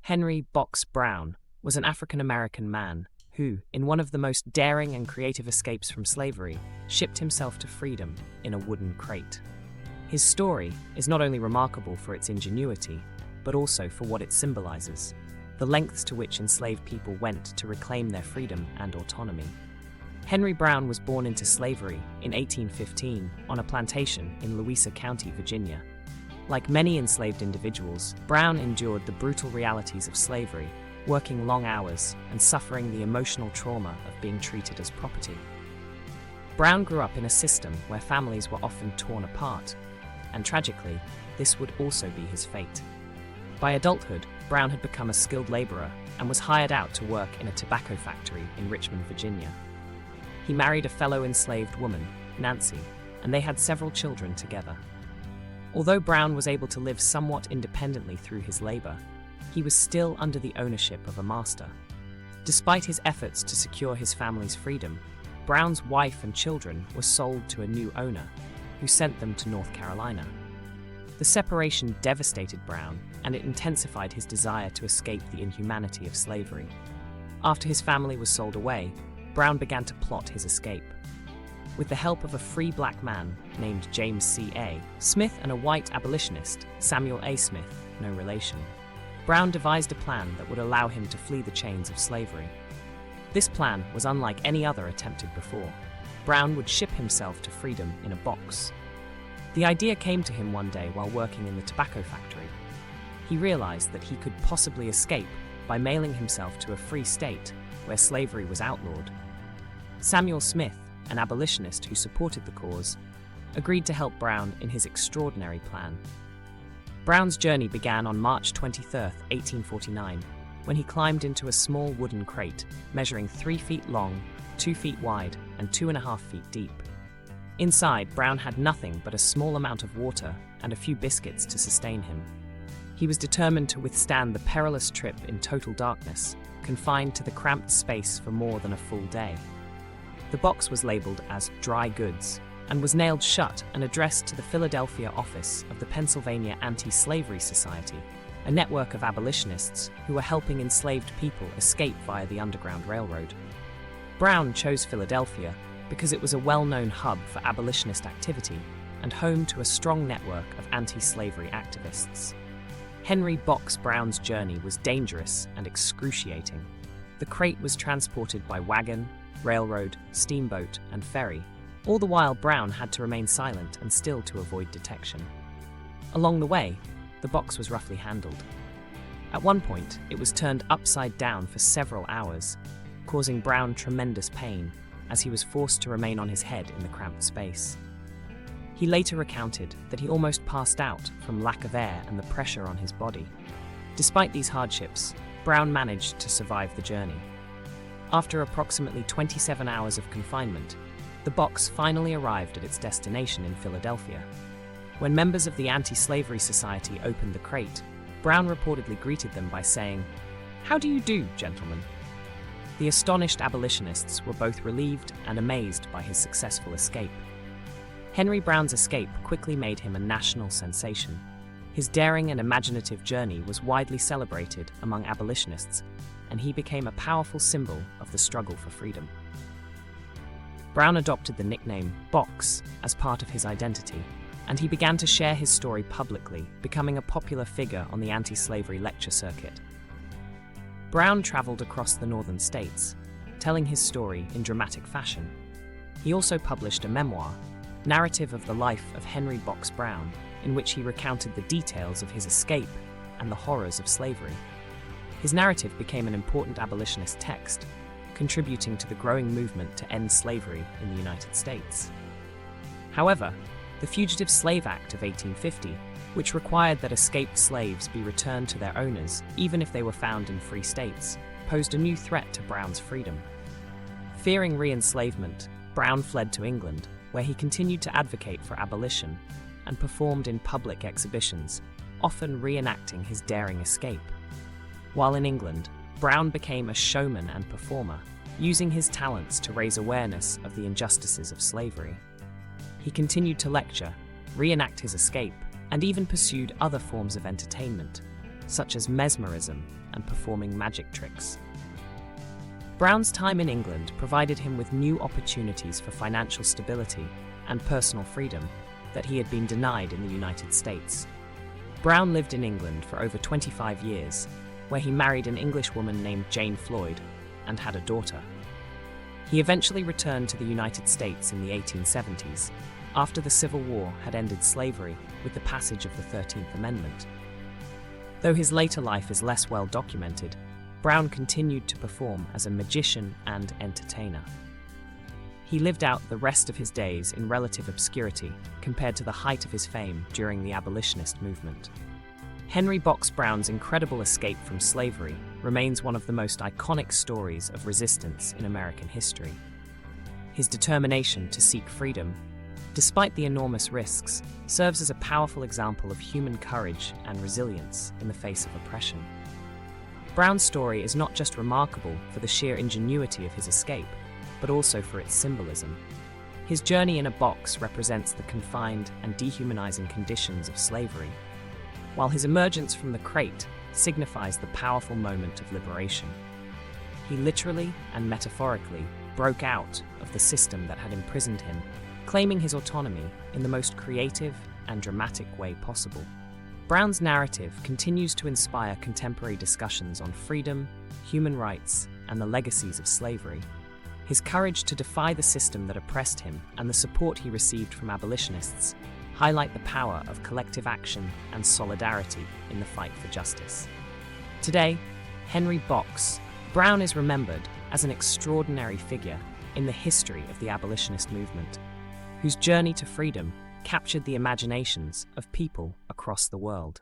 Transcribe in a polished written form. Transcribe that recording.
Henry Box Brown was an African-American man who, in one of the most daring and creative escapes from slavery, shipped himself to freedom in a wooden crate. His story is not only remarkable for its ingenuity, but also for what it symbolizes: the lengths to which enslaved people went to reclaim their freedom and autonomy. Henry Brown was born into slavery in 1815 on a plantation in Louisa County, Virginia. Like many enslaved individuals, Brown endured the brutal realities of slavery, working long hours and suffering the emotional trauma of being treated as property. Brown grew up in a system where families were often torn apart, and tragically, this would also be his fate. By adulthood, Brown had become a skilled laborer and was hired out to work in a tobacco factory in Richmond, Virginia. He married a fellow enslaved woman, Nancy, and they had several children together. Although Brown was able to live somewhat independently through his labor, he was still under the ownership of a master. Despite his efforts to secure his family's freedom, Brown's wife and children were sold to a new owner, who sent them to North Carolina. The separation devastated Brown, and it intensified his desire to escape the inhumanity of slavery. After his family was sold away, Brown began to plot his escape. With the help of a free black man named James C. A. Smith and a white abolitionist, Samuel A. Smith, no relation, Brown devised a plan that would allow him to flee the chains of slavery. This plan was unlike any other attempted before. Brown would ship himself to freedom in a box. The idea came to him one day while working in the tobacco factory. He realized that he could possibly escape by mailing himself to a free state where slavery was outlawed. Samuel Smith, an abolitionist who supported the cause, agreed to help Brown in his extraordinary plan. Brown's journey began on March 23, 1849, when he climbed into a small wooden crate measuring 3 feet long, 2 feet wide, and 2.5 feet deep. Inside, Brown had nothing but a small amount of water and a few biscuits to sustain him. He was determined to withstand the perilous trip in total darkness, confined to the cramped space for more than a full day. The box was labeled as dry goods and was nailed shut and addressed to the Philadelphia office of the Pennsylvania Anti-Slavery Society, a network of abolitionists who were helping enslaved people escape via the Underground Railroad. Brown chose Philadelphia because it was a well-known hub for abolitionist activity and home to a strong network of anti-slavery activists. Henry Box Brown's journey was dangerous and excruciating. The crate was transported by wagon, railroad, steamboat, and ferry. All the while, Brown had to remain silent and still to avoid detection. Along the way, the box was roughly handled. At one point, it was turned upside down for several hours, causing Brown tremendous pain as he was forced to remain on his head in the cramped space. He later recounted that he almost passed out from lack of air and the pressure on his body. Despite these hardships, Brown managed to survive the journey. After approximately 27 hours of confinement, the box finally arrived at its destination in Philadelphia. When members of the Anti-Slavery Society opened the crate, Brown reportedly greeted them by saying, "How do you do, gentlemen?" The astonished abolitionists were both relieved and amazed by his successful escape. Henry Brown's escape quickly made him a national sensation. His daring and imaginative journey was widely celebrated among abolitionists, and he became a powerful symbol of the struggle for freedom. Brown adopted the nickname Box as part of his identity, and he began to share his story publicly, becoming a popular figure on the anti-slavery lecture circuit. Brown traveled across the northern states, telling his story in dramatic fashion. He also published a memoir, Narrative of the Life of Henry Box Brown, in which he recounted the details of his escape and the horrors of slavery. His narrative became an important abolitionist text, contributing to the growing movement to end slavery in the United States. However, the Fugitive Slave Act of 1850, which required that escaped slaves be returned to their owners even if they were found in free states, posed a new threat to Brown's freedom. Fearing re-enslavement, Brown fled to England, where he continued to advocate for abolition and performed in public exhibitions, often reenacting his daring escape. While in England, Brown became a showman and performer, using his talents to raise awareness of the injustices of slavery. He continued to lecture, reenact his escape, and even pursued other forms of entertainment, such as mesmerism and performing magic tricks. Brown's time in England provided him with new opportunities for financial stability and personal freedom that he had been denied in the United States. Brown lived in England for over 25 years, where he married an English woman named Jane Floyd and had a daughter. He eventually returned to the United States in the 1870s, after the Civil War had ended slavery with the passage of the 13th Amendment. Though his later life is less well documented, Brown continued to perform as a magician and entertainer. He lived out the rest of his days in relative obscurity compared to the height of his fame during the abolitionist movement. Henry Box Brown's incredible escape from slavery remains one of the most iconic stories of resistance in American history. His determination to seek freedom, despite the enormous risks, serves as a powerful example of human courage and resilience in the face of oppression. Brown's story is not just remarkable for the sheer ingenuity of his escape, but also for its symbolism. His journey in a box represents the confined and dehumanizing conditions of slavery, while his emergence from the crate signifies the powerful moment of liberation. He literally and metaphorically broke out of the system that had imprisoned him, claiming his autonomy in the most creative and dramatic way possible. Brown's narrative continues to inspire contemporary discussions on freedom, human rights, and the legacies of slavery. His courage to defy the system that oppressed him and the support he received from abolitionists highlight the power of collective action and solidarity in the fight for justice. Today, Henry Box Brown is remembered as an extraordinary figure in the history of the abolitionist movement, whose journey to freedom captured the imaginations of people across the world.